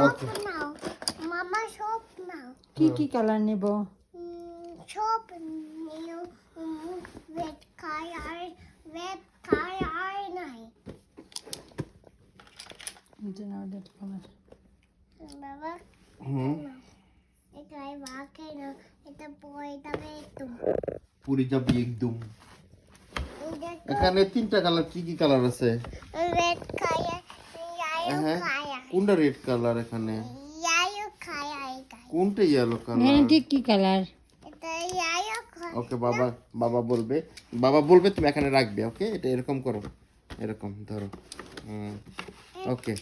ওকে নাও মামা সব নাও কি কালার নেব? সব নিউ রেড কালার নাই এটা নাও, রেড কালার। বাবা হুম এটা বাকে না এটা বই যাবে একদম পুরি যাবি একদম। দেখো এখানে তিনটা কালার, কি কি কালার আছে? রেড কালার ইয়েলো হ্যাঁ কালার কোনটা রেড কালার এখানে? ইয়েলো কালার কোনটা ইয়েলো কালার? হ্যাঁ, ঠিক কি কালার? এটা ইয়েলো কালার ওকে বাবা, বাবা বলবে তুমি এখানে রাখবে। ওকে এটা এরকম করো, এরকম ধরো। ওকে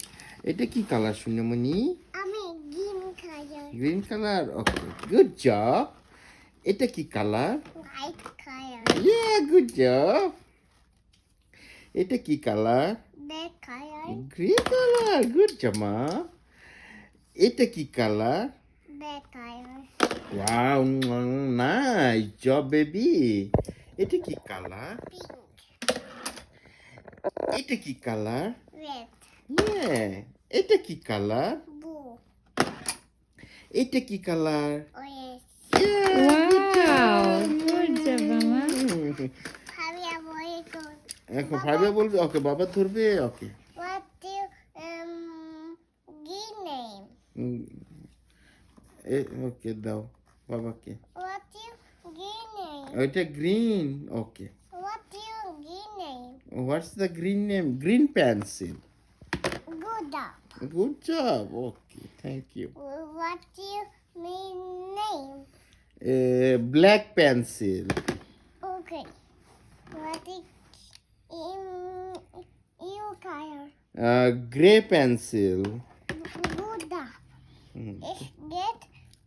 এটা কি কালার শুনমনি? আমি green colour green colour. Okay good job. এটা কি কালার? হোয়াইট কালার ইয়ে গুড জব। এটা কি colour? Red colour green colour. Good job মা। এটা কি colour? Red colour wow nice job baby. এটা কি কালার? পিঙ্ক এটা কি কালার? রেড ইয়ে এটা কি কালার? ব্লু এটা কি colour? Orange wow, good job মামা। ভাবি আমি তো এখন ভাবে বলবে। ওকে বাবা ধরবে। ওকে what do green name ওকে দাও বাবাকে। what do green name ওইটা green. Okay what do green name what's the green name? Green pencil. good dog good job. Okay thank you. what do mean name black pencil. okay what is you color grey pencil. good dog it's get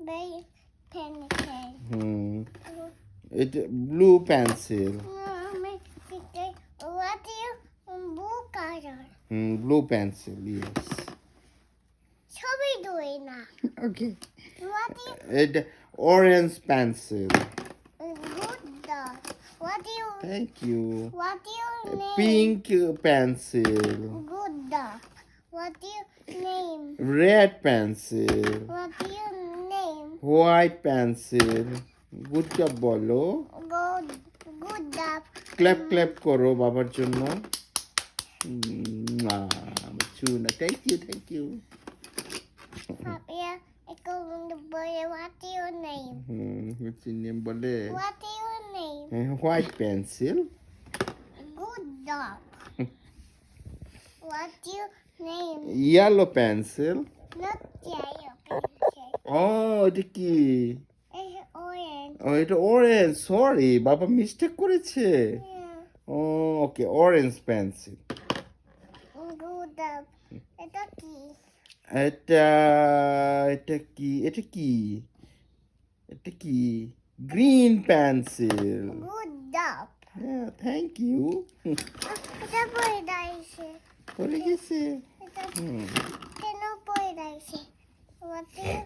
by pencil এটা blue pencil. what do you blue color blue pencil yes. ছবি দুই না okay, what do you এটা orange pencil. good dog what do you thank you. what do you name pink pencil. good dog what do you name red pencil. what do you name white pencil. Good job বলো। good dog clap clap করো বাবার জন্য। চুনা thank you thank you. Papia ikaw boy what do you name name বলে what do you name white pencil. good dog what do you name yellow pencil. not yellow pencil ও এটা কি? it's orange ও এটা orange. Sorry বাবা mistake করেছে। yeah ও okay orange pencil. good dog এটা কি এটা এটা কি? এটা কি? এটা কি? Green pencil. good dog thank you. এটা পড়ে দাইছে পড়ে গেছে। এটা কেন পড়ে দাইছে what do you